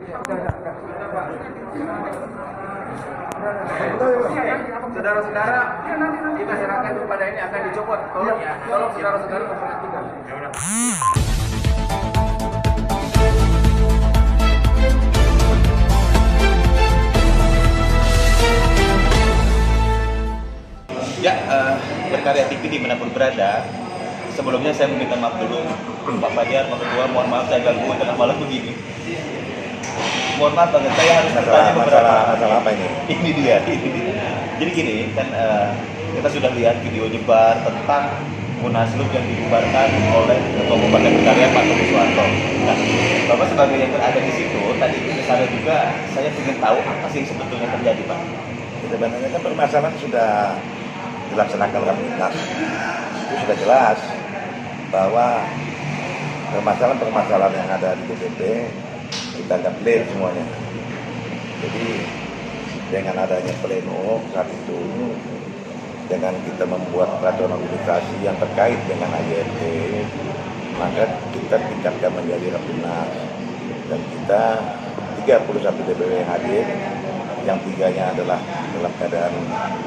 Saudara-saudara, kita serahkan kepada ini akan dicopot. Tolong saudara-saudara memperhatikan. Ya, Berkarya TV dimanapun berada. Sebelumnya saya meminta maaf dulu Pak Fajar, Pak Ketua, mohon maaf saya ganggu tengah malam begini. Mohon maaf banget, saya harus bertanya beberapa masalah apa ini? Ini dia. Jadi gini, kan kita sudah lihat video nyebar tentang Munaslup yang dibubarkan oleh Ketua Umum Partai Berkarya Pak Tommy Soeharto. Nah, Bapak sebagai yang berada di situ, tadi di sana juga saya ingin tahu apa sih sebetulnya terjadi, Pak. Sebenarnya kan permasalahan sudah dilaksanakan Rapimnas. Itu sudah jelas bahwa permasalahan yang ada di DPP kita anggap clear semuanya. Jadi dengan adanya pleno saat itu, dengan kita membuat peraturan organisasi yang terkait dengan AJNT, maka kita tingkatkan menjadi Rapimnas. Dan kita 31 DPW yang hadir, yang 3-nya adalah dalam keadaan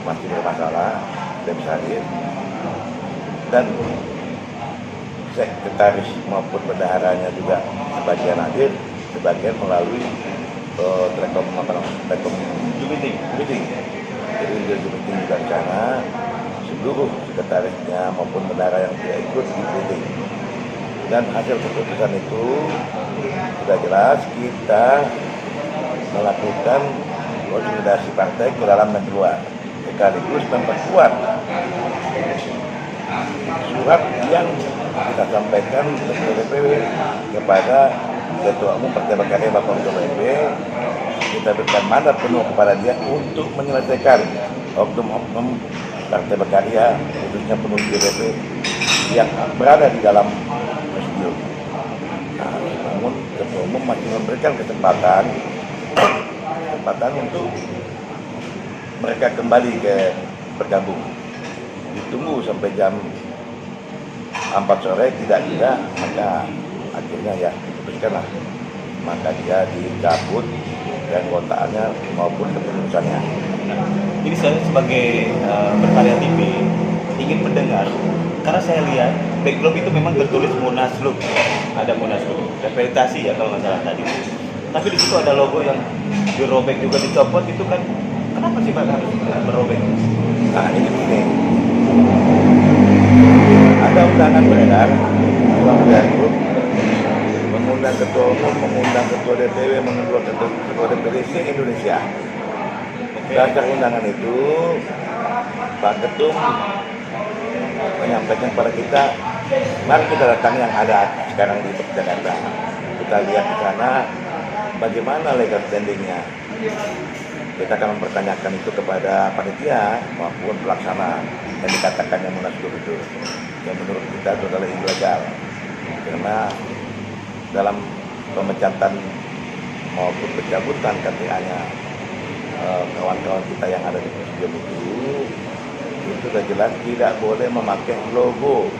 masih bermasalah, tidak bisa hadir. Dan sekretaris maupun bendaharanya juga sebagian hadir, sebagian melalui telekom meeting. Jadi meeting juga di sana, seluruh sekretarisnya maupun bendahara yang tidak ikut di meeting. Dan hasil keputusan itu sudah jelas, kita melakukan konsolidasi partai ke dalam dan keluar, sekaligus memperkuat surat yang kita sampaikan ke DPW kepada Ketua Umum Partai Berkarya Bapak OKB. Kita berikan mandat penuh kepada dia untuk menyelesaikan oknum-oknum Partai Berkarya, khususnya penuh DPP yang berada di dalam presidium. Nah, namun Ketua Umum masih memberikan kesempatan untuk mereka kembali bergabung. Ditunggu sampai jam 4 sore, tidak maka akhirnya ya diputuskanlah, maka dia dicabut keanggotaannya maupun kepengurusannya. Jadi saya sebagai Berkarya TV ingin mendengar, karena saya lihat background itu memang tertulis Munaslup, ada Munaslup, representasi ya kalau nggak salah tadi. Tapi di situ ada logo yang dirobek juga, dicopot, itu kan kenapa sih Pak harus berobek? Nah ini begini, ada undangan beredar, grup mengundang Ketua Umum, mengundang Ketua DPW, mengundang Ketua DPD se-Indonesia. Dasar undangan itu Pak Ketum menyampaikan kepada kita, mari kita datang yang ada sekarang di Jakarta. Kita lihat di sana bagaimana legal standingnya. Kita akan mempertanyakan itu kepada panitia maupun pelaksana yang dikatakannya Munaslup itu, yang menurut kita itu adalah ilegal, karena dalam pemecatan maupun pencabutan KTA-nya kawan-kawan kita yang ada di presidium itu sudah jelas tidak boleh memakai logo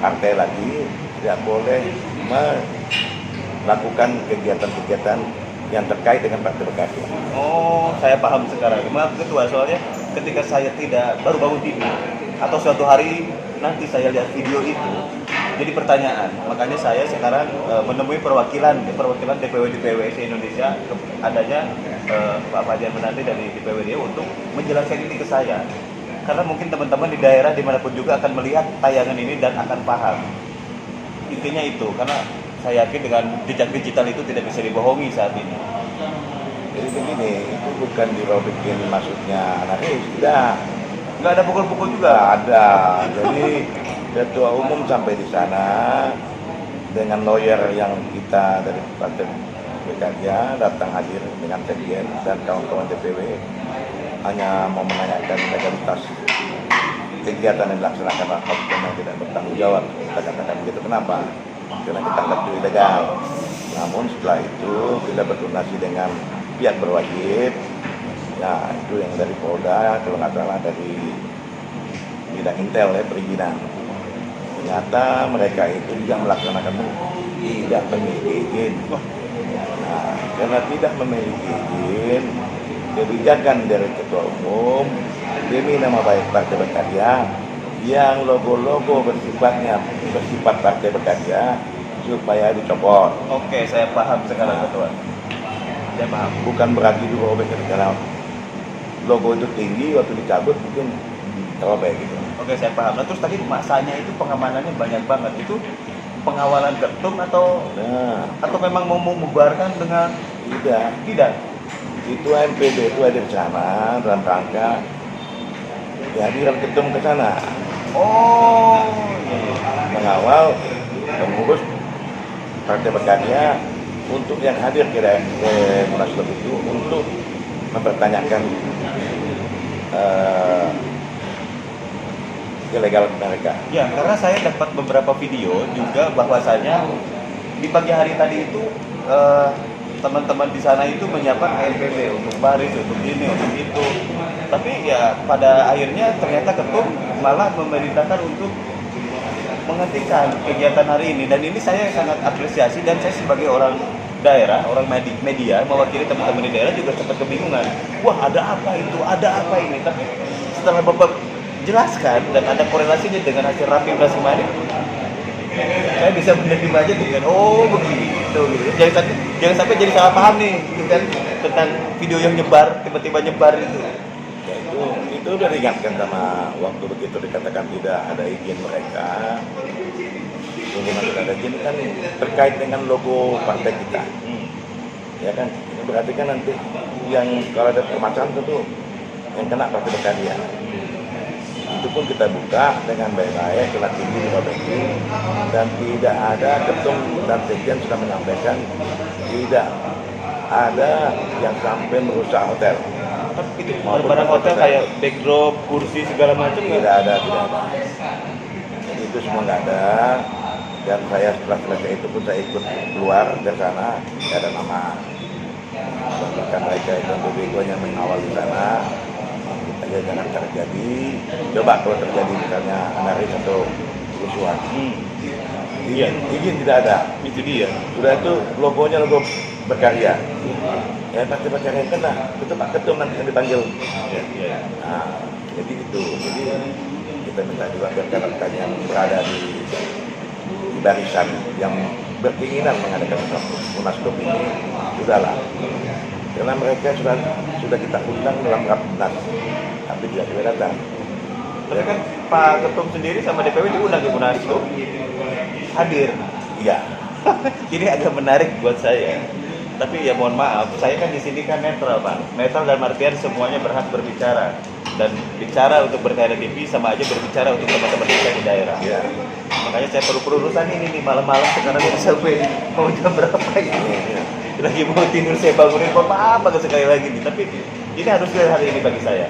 partai lagi, tidak boleh melakukan kegiatan-kegiatan yang terkait dengan Partai Berkarya. Oh, saya paham sekarang. Maaf Ketua, soalnya ketika saya tidak baru bangun TV atau suatu hari nanti saya lihat video itu, jadi pertanyaan. Makanya saya sekarang menemui perwakilan DPW se-Indonesia, adanya Pak Fajar Menanti dari DPW dia untuk menjelaskan ini ke saya. Karena mungkin teman-teman di daerah dimanapun juga akan melihat tayangan ini dan akan paham. Intinya itu, karena saya yakin dengan jejak digital itu tidak bisa dibohongi saat ini. Jadi begini, itu bukan dirobekin maksudnya anarkis, tidak. Nggak ada pukul-pukul juga? Nggak ada. Jadi Ketua Umum sampai di sana dengan lawyer yang kita dari Partai Berkarya datang hadir dengan sekjen dan kawan-kawan DPW, hanya mau menanyakan legalitas kegiatan yang dilaksanakan rapat yang tidak bertanggung jawab. Kita katakan begitu, kenapa? Karena kita anggap itu ilegal. Namun setelah itu kita berkoordinasi dengan pihak berwajib, nah itu yang dari Polda, kalau nggak salah dari bidang intel ya, perizinan. Ternyata mereka itu juga melaksanakan tidak memiliki izin. Nah karena tidak memiliki izin kebijakan dari ketua umum demi nama baik Partai Berkarya yang logo-logo bersifat Partai Berkarya supaya dicopot. Oke, saya paham sekarang ketua. Saya paham. Bukan berarti dirobek karena logo itu tinggi waktu dicabut mungkin robek gitu. Oke, saya paham. Nah, terus tadi masanya itu pengamanannya banyak banget. Itu pengawalan ketum atau memang mau membubarkan dengan tidak? Itu MPD itu ada di sana dalam rangka kehadiran ketum ke sana. Oh, Mengawal pengurus Partai Berkarya untuk yang hadir ke Munaslup itu untuk mempertanyakan ilegal mereka. ya, karena saya dapat beberapa video juga bahwasanya di pagi hari tadi itu teman-teman di sana itu menyiapkan ANPB untuk baris, untuk ini, untuk itu. Tapi ya pada akhirnya ternyata ketum malah memerintahkan untuk menghentikan kegiatan hari ini, dan ini saya sangat apresiasi, dan saya sebagai orang daerah, orang media mewakili teman-teman di daerah juga sempat kebingungan. Wah, ada apa itu? Ada apa ini? Tapi setelah Bapak jelaskan dan ada korelasinya dengan hasil Rapimnas kemarin, saya bisa menerima aja dengan oh begitu gitu. Jangan sampai jadi salah paham nih gitu kan, tentang video yang tiba-tiba nyebar itu. Ya, itu udah diingatkan sama waktu begitu dikatakan tidak ada izin mereka. Hubungan tidak ada izin kan terkait dengan logo partai kita. Ya kan, ini berarti kan nanti yang kalau ada permasalahan tentu yang kena Partai Berkarya. Itu pun kita buka dengan baik-baik, kelas tinggi di Babenti, dan tidak ada ketum dan sekjen sudah menyampaikan tidak ada yang sampai merusak hotel. Itu barang hotel kayak backdrop, kursi segala macam Tidak ada. Jadi itu semua nggak ada. Dan saya setelah selesai itu pun saya ikut keluar dari sana, tidak ada nama. Bahkan mereka itu begitu yang mengawal di sana. Aja jangan terjadi. Coba kalau terjadi misalnya anarkis atau kerusuhan. Izin tidak ada. itu dia. Sudah itu logonya logo Berkarya. Ya pasti Berkarya yang kena. Itu Pak Ketum nanti yang dipanggil. Nah, jadi itu. Jadi kita minta juga biar rekan yang berada di barisan yang berkeinginan mengadakan Munaslup ini sudahlah. Karena mereka sudah kita undang dalam Rapimnas, tapi tidak juga datang. Tapi kan Pak Ketum sendiri sama DPW diundang ke Munaslup, hadir. Iya. Ini agak menarik buat saya. Tapi ya mohon maaf, saya kan di sini kan netral, Pak. Netral dalam artian semuanya berhak berbicara. Dan bicara untuk berkarya TV sama aja berbicara untuk teman-teman kita di daerah. Iya. Makanya saya perlu urusan ini nih malam-malam sekarang udah sampai mau jam berapa ini. Lagi mau tidur saya bangunin, mohon maaf banget sekali lagi nih. Tapi ini harus hari ini bagi saya.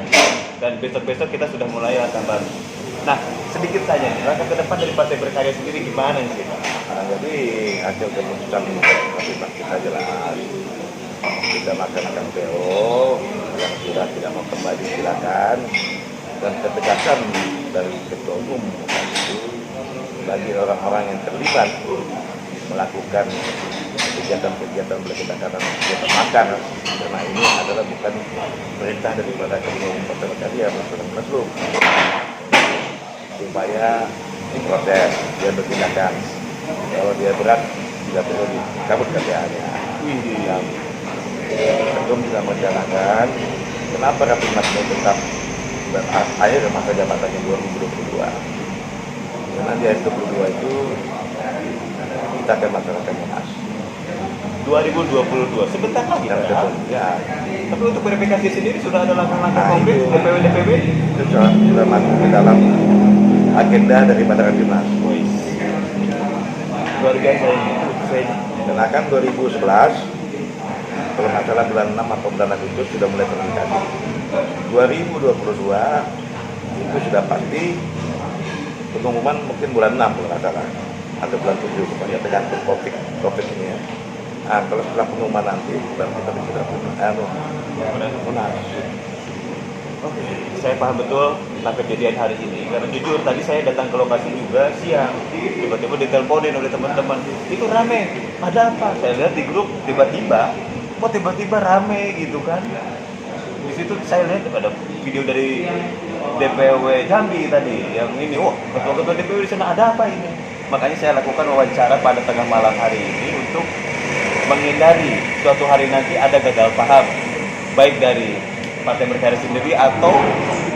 Dan besok-besok kita sudah mulai langkah baru. Nah, sedikit saja nih, langkah ke depan dari Partai Berkarya sendiri gimana sih, Pak? Nah, jadi hasil keputusan Rapimnas kita jelas. Kita laksanakan PO yang sudah tidak mau kembali silakan, dan ketegasan dari ketua umum itu bagi orang-orang yang terlibat melakukan kegiatan boleh kita katakan kegiatan makar, karena ini adalah bukan perintah daripada ketua umum Partai Berkarya Munaslup, supaya diproses, dia bertindakan. Kalau dia berat tidak perlu dicabut kerjaannya. Yang ketum bisa menjalankan. Kenapa Rapimnas ini tetap berakhir masa jabatannya 2022? Karena di akhir 2022 itu kita akan melaksanakan Munas 2022, sebentar lagi yang kan? ketum. Ya, Tapi untuk verifikasi sendiri sudah ada langkah-langkah Nah, konkret itu. DPW? itu sudah masuk ke dalam agenda daripada Rapimnas. Luar biasa ini. Dan akan 2011, kalau nggak salah bulan 6 atau bulan Agustus sudah mulai verifikasi. 2022 itu sudah pasti pengumuman, mungkin bulan 6 kalau nggak salah, atau bulan 7, pokoknya tergantung COVID ini ya. Nah, kalau setelah pengumuman nanti berarti kita sudah Munas. Oke, saya paham betul tentang kejadian hari ini. Karena jujur tadi saya datang ke lokasi juga siang, tiba-tiba diteleponin oleh teman-teman. Itu rame, ada apa? Saya lihat di grup tiba-tiba kok tiba-tiba rame gitu kan. Di situ saya lihat ada video dari DPW Jambi tadi yang ini, wah ketua-ketua DPW di sana ada apa ini? Makanya saya lakukan wawancara pada tengah malam hari ini untuk menghindari suatu hari nanti ada gagal paham baik dari Partai Berkarya sendiri atau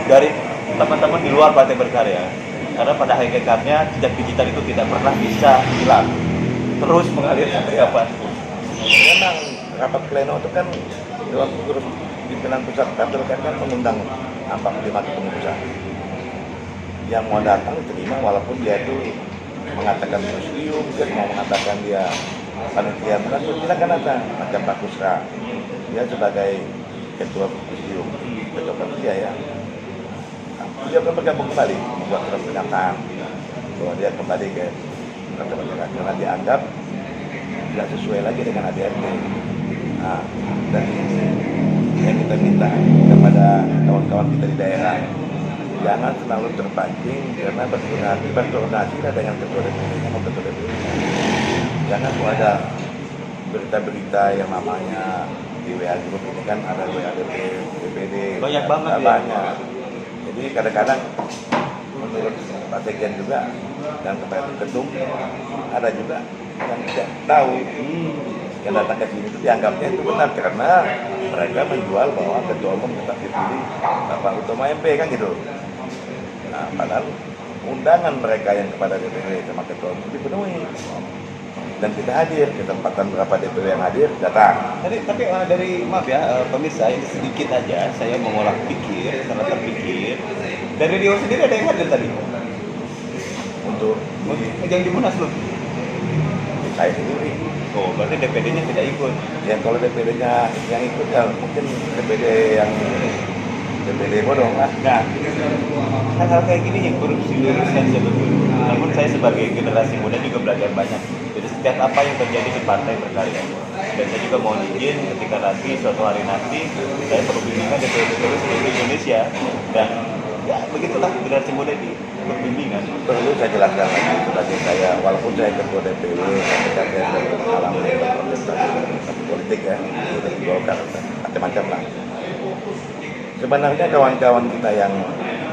dari teman-teman di luar Partai Berkarya. Karena pada hakikatnya jejak digital itu tidak pernah bisa hilang, terus mengalir sampai kapanpun. Memang rapat pleno itu kan Dewan Pengurus Pimpinan Pusat Partai kan mengundang 45 kepengurusan. Yang mau datang terima walaupun dia itu mengatakan presidium, dia mau mengatakan dia panitia munaslup, silakan datang. Macam Pak Kusra, dia sebagai ketua presidium, ketua dia ya. Dia akan bergabung kembali, membuat surat pernyataan bahwa dia kembali ke Partai Berkarya karena dianggap tidak sesuai lagi dengan ADRT. Nah, dan ini yang kita minta kepada kawan-kawan kita di daerah, jangan selalu terpancing karena berkoordinasi dengan ketua DPD sama ketua DPD. Jangan tuh ada berita-berita yang namanya di WA Group ini kan ada WA DPD banyak banget banyak. Jadi kadang-kadang menurut Pak Sekjen juga dan kepada ketum ada juga yang tidak tahu yang datang ke sini itu dianggapnya itu benar karena mereka menjual bahwa ketua umum tetap dipilih Bapak Utomo MP kan gitu. Nah, padahal undangan mereka yang kepada DPD sama ketua umum dipenuhi dan kita hadir, ketempatan berapa DPD yang hadir datang. Tapi dari maaf ya pemirsa, ini sedikit aja saya mengolah pikir, karena terpikir dari Rio sendiri ada yang hadir tadi Untuk yang di Munaslup. saya sendiri. Oh, berarti DPD-nya tidak ikut. Ya kalau DPD-nya yang ikut ya mungkin DPD yang DPD bodong lah. Nah, hal-hal kayak gini yang perlu diluruskan sebetulnya. Namun saya sebagai generasi muda juga belajar banyak. Jadi setiap apa yang terjadi di Partai Berkarya. Dan saya juga mohon izin ketika nanti suatu hari nanti saya perlu bimbingan DPD seluruh Indonesia. Dan ya begitulah generasi muda ini berbimbingan. Perlu saya jelaskan lagi sebagai saya, walaupun saya ketua DPW, ketika saya sudah berpengalaman berkontestasi politik ya, dari Golkar, macam-macam lah. Sebenarnya kawan-kawan kita yang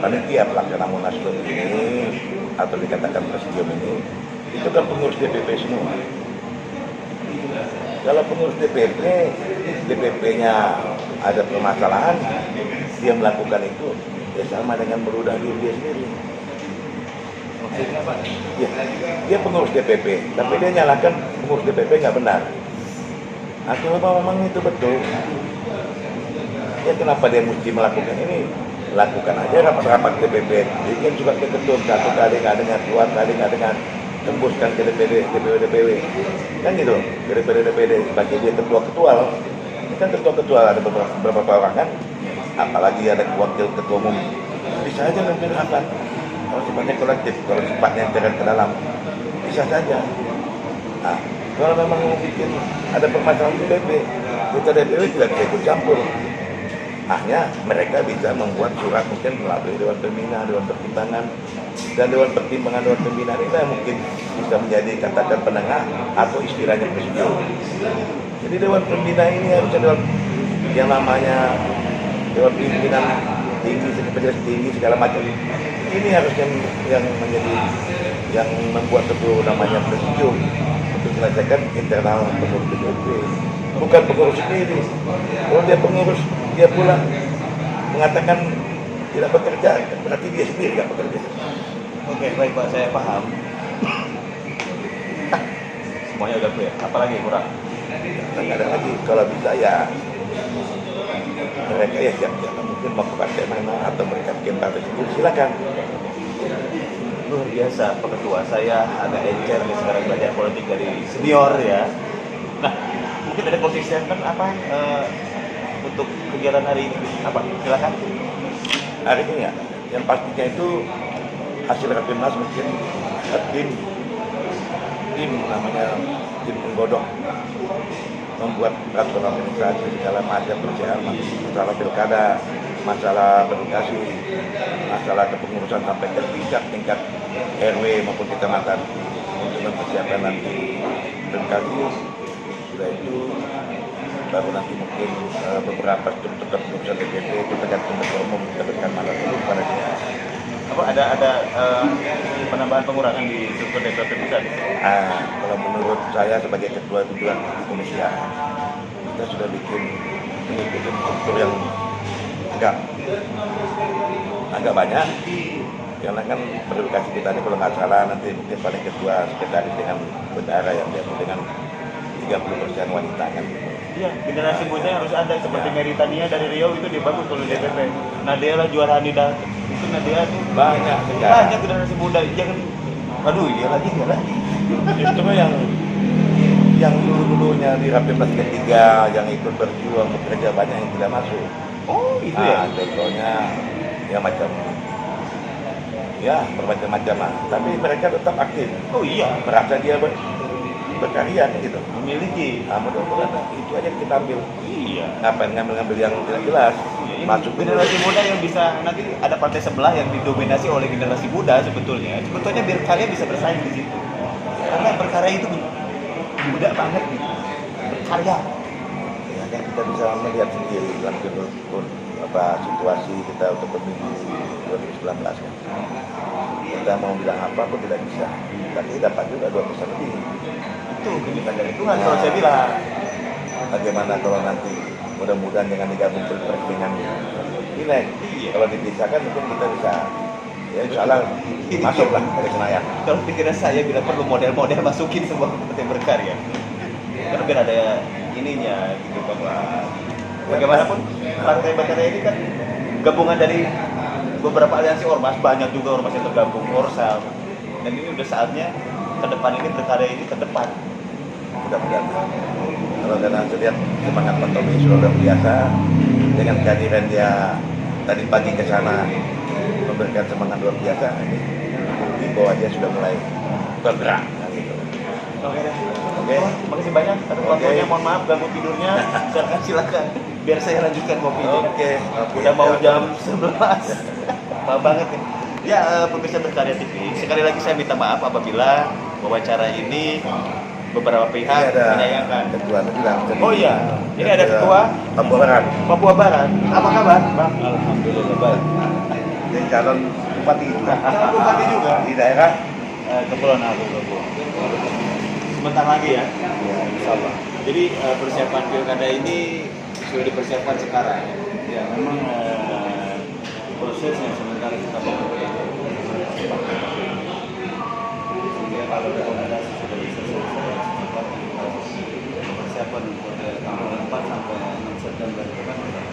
panitia pelaksana Munaslup ini atau dikatakan presidium ini, itu kan pengurus DPP semua. Kalau pengurus DPP-nya ada permasalahan, dia melakukan itu, ya sama dengan meludah diri dia sendiri. Maksudnya Pak? Ya, dia pengurus DPP, tapi dia nyalakan pengurus DPP nggak benar. Akhirnya memang itu betul. Ya kenapa dia mesti melakukan ini? Lakukan aja rapat-rapat DPP. Bikin surat ke ketum, satu kali nggak dengar, dua kali nggak dengar, tembuskan ke DPW. Kan gitu, ke DPD sebagai dia ketua-ketua loh. Ini kan ketua-ketua ada beberapa orang kan, apalagi ada wakil ketua umum. Bisa aja mungkin rapat. Kalau sifatnya kolektif, kalau sifatnya terang ke dalam, bisa saja. Nah, kalau memang bikin ada permasalahan di DPP, kita DPW tidak bisa ikut campur. Akhirnya mereka bisa membuat surat mungkin melalui Dewan Pembina, Dewan Pertimbangan, dan Dewan Pertimbangan, Dewan Pembina ini mungkin bisa menjadi katakan penengah atau istilahnya presidium. Jadi Dewan Pembina ini harusnya Dewan yang namanya Dewan Pimpinan tinggi, sekretaris tinggi segala macam. Ini harusnya yang menjadi yang membuat itu namanya presidium untuk menyelesaikan internal pengurus DPP, bukan pengurus sendiri. Kalau dia pengurus dia pulang mengatakan tidak bekerja, berarti dia sendiri tidak bekerja. Oke, baik Pak, saya paham. Semuanya udah clear, apalagi kurang? Tidak ada lagi, kalau bisa ya mereka ya siap-siap mungkin mau ke partai mana atau mereka bikin partai sendiri, silakan. Luar biasa Pak Ketua, saya agak encer nih sekarang belajar politik dari senior ya. Nah, mungkin ada konsisten apa untuk kegiatan hari ini? Apa? Silakan. Hari ini ya, yang pastinya itu hasil rapimnas mungkin tim namanya tim penggodok membuat peraturan organisasi segala macam persoalan masalah pilkada, masalah edukasi, masalah kepengurusan sampai ke tingkat RW maupun kecamatan untuk mempersiapkan nanti edukasi. Sudah itu baru nanti mungkin beberapa struktur keputusan DPP itu tergantung ketua umum, kita berikan mandat dulu kepada dia. Apa ada penambahan pengurangan di struktur DPP pusat? Kalau menurut saya sebagai ketua tujuan di Indonesia, kita sudah bikin struktur yang agak banyak, karena kan verifikasi kita ini kalau nggak salah nanti mungkin paling ketua sekretaris dengan bendara yang diatur dengan 30% wanita kan. Iya, generasi muda harus ada seperti Meritania dari Riau itu dia bagus kalau DPP. Nadia lah juara Hanida. Itu Nadia tuh Banyak sekali. banyak generasi muda. Jangan dia lagi. Justru yang dulunya di Rapimnas ketiga yang ikut berjuang bekerja banyak yang tidak masuk. Oh, itu ya. Contohnya ya bermacam-macam lah. Tapi mereka tetap aktif. Oh iya, Merasa dia berkarya gitu. memiliki. Mudah-mudahan itu aja kita ambil. Iya. Ngapain ngambil yang tidak jelas? Masuk generasi muda yang bisa nanti ada partai sebelah yang didominasi oleh generasi muda sebetulnya biar karya bisa bersaing di situ. Karena berkarya itu muda banget gitu. Berkarya. Ya, kan kita bisa melihat sendiri dalam situasi kita untuk pemilu 2019 kan. Kita mau bilang apa pun tidak bisa. Tapi dapat juga 2% lebih. Itu kejutan dari Tuhan kalau saya bilang. Bagaimana kalau nanti mudah-mudahan jangan digabung pilpres dengan pileg. Iya. Kalau dipisahkan mungkin kita bisa ya insya Allah masuklah ke Senayan. Kalau pikiran saya bila perlu model-model masukin semua partai berkarya. Karena biar ada ininya gitu bahwa bagaimanapun partai berkarya ini kan gabungan dari beberapa aliansi ormas, banyak juga ormas yang tergabung, Orsam. Dan ini udah saatnya ke depan ini berkarya ini ke depan. Mudah-mudahan. Kalau karena saya lihat semangat Pak Tommy sudah luar biasa dengan kehadiran dia tadi pagi ke sana memberikan semangat luar biasa. Ini bukti bahwa dia sudah mulai bergerak. Gitu. Oke deh. Oke. Makasih banyak atas waktunya. Mohon maaf ganggu tidurnya. Silakan. Biar saya lanjutkan kopinya. Oke. Udah mau jam 11. Maaf banget nih. Ya, pemirsa Berkarya TV. Sekali lagi saya minta maaf apabila wawancara ini beberapa pihak menyayangkan. Ketua juga. Oh iya, ini ada ketua Papua Barat. Papua Barat. Apa kabar, Bang? Alhamdulillah baik. Dia calon bupati juga. Calon bupati juga Di daerah Kepulauan Aru. Sebentar lagi ya. ya, insya Allah. Jadi persiapan pilkada ini sudah dipersiapkan sekarang. Ya, memang prosesnya sementara kita bekerja. Sehingga kalau rekomendasi sudah bisa selesai, secepatnya kita harus persiapan untuk tanggal 4 sampai 6 September itu kan sudah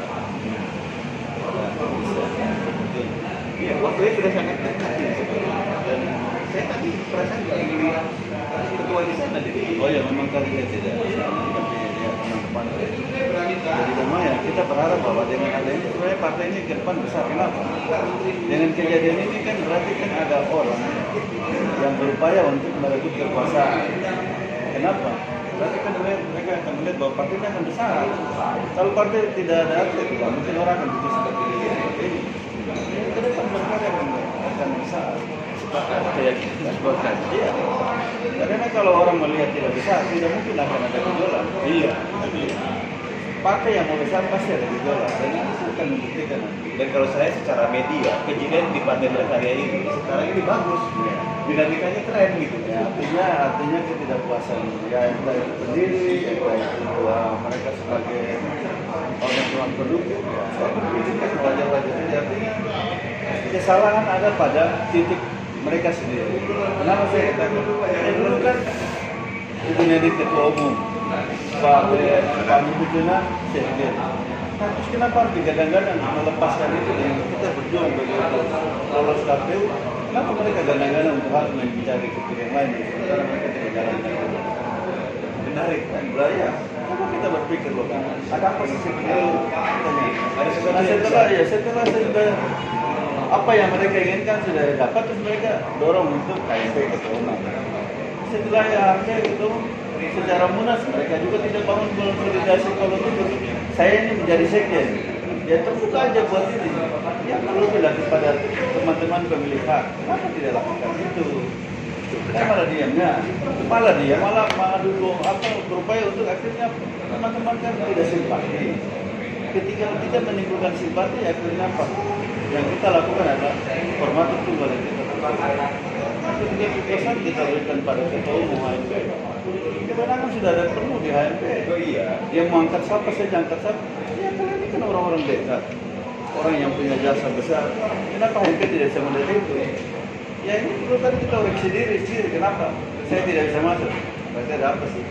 bisa betul. Ya, waktunya sudah sangat dekat ya sebenarnya. Dan saya tadi perasaan nggak melihat ketua di sana. Jadi, Oh ya, memang kali dia tidak bisa, tapi dia teman-teman. Jadi memang ya kita berharap bahwa dengan ada ini sebenarnya partai ini ke depan besar. Kenapa? Dengan kejadian ini kan berarti kan ada orang yang berupaya untuk merebut kekuasaan. Kenapa? Berarti kan mereka akan melihat bahwa partai ini akan besar. Kalau partai tidak ada atlet, tidak mungkin orang akan butuh seperti ini. Ini ke depan berkarya akan besar. keyakinan golkar. Iya. Karena kalau orang melihat tidak besar, tidak mungkin akan ada gejolak. Iya. Partai yang mau besar pasti ada gejolak. Dan itu akan membuktikan nanti. Dan kalau saya secara media, kejadian di Partai Berkarya ini sekarang ini bagus. Ya. Dinamikanya keren gitu. Ya, artinya ketidakpuasan ya entah itu pendiri, entah itu mereka sebagai orang yang produktif, ya saya berpikir wajar-wajar saja. Artinya kesalahan ada pada titik mereka sendiri. Kenapa saya katakan? Dulu kan Ibu Neni Ketua Umum, Pak Mujuna Sekjen. Nah, terus kenapa harus digadang-gadang melepaskan itu dengan kita berjuang bagi lolos KPU? Kenapa mereka gadang-gadang untuk harus mencari fitur yang lain? Sementara mereka tidak jalankan itu. Menarik kan? Ya. Coba kita berpikir loh, ada apa sih sebenarnya? Ada sesuatu yang setelah sudah apa yang mereka inginkan sudah dapat, terus mereka dorong untuk KMP Ketua Umum. Setelah harusnya itu secara munas mereka juga tidak bangun konsolidasi politik untuk saya ini menjadi sekjen. Ya terbuka aja buat ini. Ya perlu dilakukan pada teman-teman pemilih hak. Kenapa tidak lakukan itu? Kan malah diamnya, malah dulu berupaya untuk akhirnya teman-teman kan tidak simpati. Ketika kita menimbulkan simpati, akhirnya apa? Yang kita lakukan adalah hormati tunggal yang kita lakukan. Ketika keputusan kita berikan pada ketua umum HMP, kewenangan sudah ada penuh di HMP. Oh iya. Yang mau angkat siapa saja angkat siapa. Ya kalian ini kan orang-orang dekat, orang yang punya jasa besar. Kenapa HMP tidak bisa melihat itu? Ya ini perlu kan kita ureksi diri. Kenapa? Saya tidak bisa masuk. Berarti ada apa sih?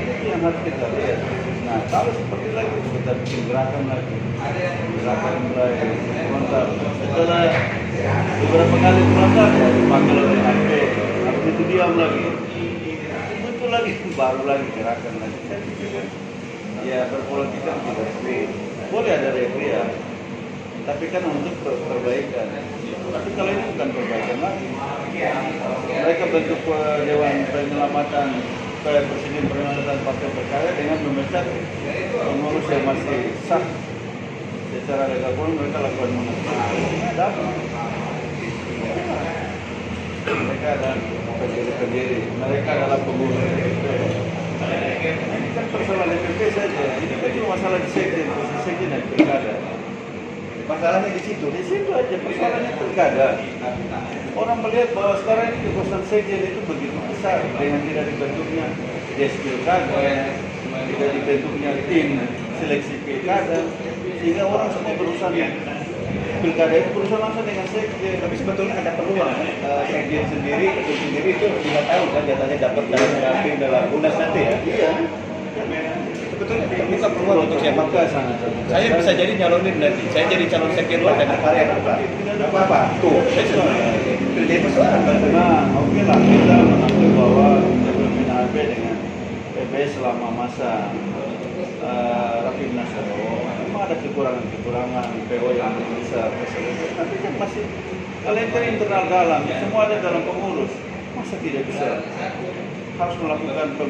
Itu yang harus kita lihat. Nah, kalau seperti lagi kita bikin gerakan lagi, mulai frontal. Setelah beberapa kali frontal ya dipanggil oleh HP, habis itu diam lagi, muncul lagi, baru lagi gerakan lagi. Saya pikir ya berpolitik kan tidak boleh ada refriya, tapi kan untuk perbaikan. Tapi kalau ini bukan perbaikan lagi, mereka bentuk Dewan Penyelamatan Presiden Penyelamatan Partai Berkarya dengan memecat pengurus yang masih sah secara legal pun mereka lakukan munaslup. Ada apa? Mereka adalah pendiri, mereka adalah pengurus DPP. Ini kan persoalan DPP saja. Ini kan cuma masalah di sekjen, posisi sekjen dan pilkada. Masalahnya di situ aja persoalannya pilkada. Orang melihat bahwa sekarang ini kekuasaan sekjen itu begitu besar dengan tidak dibentuknya des pilkada, tidak dibentuknya tim seleksi pilkada, sehingga orang semua berurusan pilkada itu berurusan langsung dengan sekjen. Tapi sebetulnya ada peluang sekjen sendiri itu tidak tahu kan jatahnya dapat dalam rapim dalam munas nanti ya. Iya. Sebetulnya terbuka peluang untuk siapapun. Saya bisa jadi nyalonin nanti. Saya jadi calon sekjen partai berkarya. Tidak ada apa-apa. Tuh, saya sudah kerja persoalan. Nah, oke lah kita mengakui bahwa pemimpin HMP dengan PBS selama masa Rapimnas memang ada kekurangan PO yang bisa terselesaikan. Tapi kan masih kalian kan internal dalam, semua ada dalam pengurus. Masa tidak bisa? Harus melakukan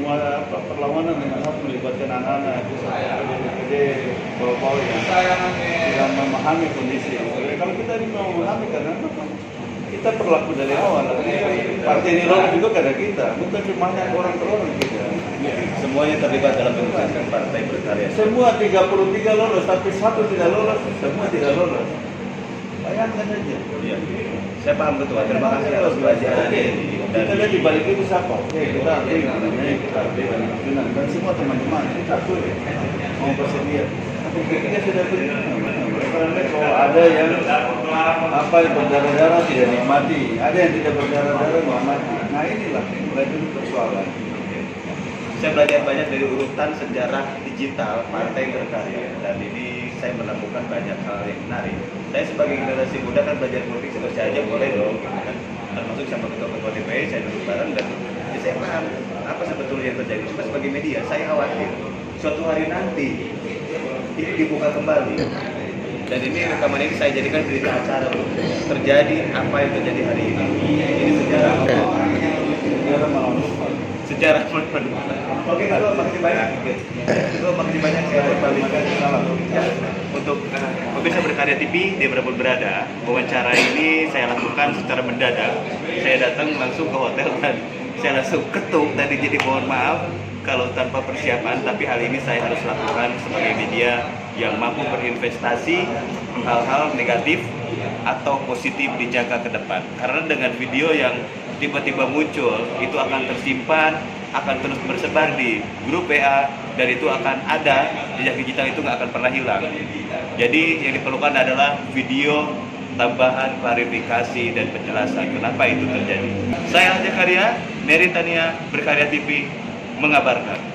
perlawanan dengan harus melibatkan anak-anak DPD bawah-bawah yang tidak memahami kondisi. Kalau kita ini mau memahami karena apa? Kita berlaku dari awal. Partai ini lolos juga karena kita, bukan cuma hanya orang per orang kita. Semuanya terlibat dalam menyukseskan partai berkarya. Semua 33 lolos, tapi satu tidak lolos, semua tidak lolos. Bayangkan aja. Iya. Saya paham betul. Terima kasih atas pelajarannya. Kita lihat di balik itu siapa? Kita akui namanya, kita akui dan semua teman-teman kita akui mau bersedia. Tapi ketika sudah berarti kalau ada yang berdarah-darah tidak nikmati, ada yang tidak berdarah-darah nikmati. Nah inilah mulai dulu persoalan. Saya belajar banyak dari urutan sejarah digital partai berkarya dan ini saya menemukan banyak hal yang menarik. Saya sebagai generasi muda kan belajar politik seperti aja boleh dong, gitu kan. Termasuk sama ketua-ketua DPR saya duduk bareng dan saya paham apa sebetulnya yang terjadi. Cuma sebagai media saya khawatir suatu hari nanti ini dibuka kembali dan ini rekaman ini saya jadikan berita acara terjadi apa yang terjadi hari ini. Ini sejarah sejarah Oke, kalau makasih banyak. Kalau makasih banyak saya berbalikan salam untuk pemirsa Berkarya TV dimanapun berada. Wawancara ini saya lakukan secara mendadak. Saya datang langsung ke hotel dan saya langsung ketuk tadi, jadi mohon maaf kalau tanpa persiapan, tapi hal ini saya harus lakukan sebagai media yang mampu berinvestasi hal-hal negatif atau positif di jangka ke depan. Karena dengan video yang tiba-tiba muncul itu akan tersimpan, akan terus bersebar di grup WA dan itu akan ada, jejak digital itu nggak akan pernah hilang. Jadi yang diperlukan adalah video tambahan, klarifikasi dan penjelasan kenapa itu terjadi. Saya Alja Karya, Mary Tania, Berkarya TV mengabarkan.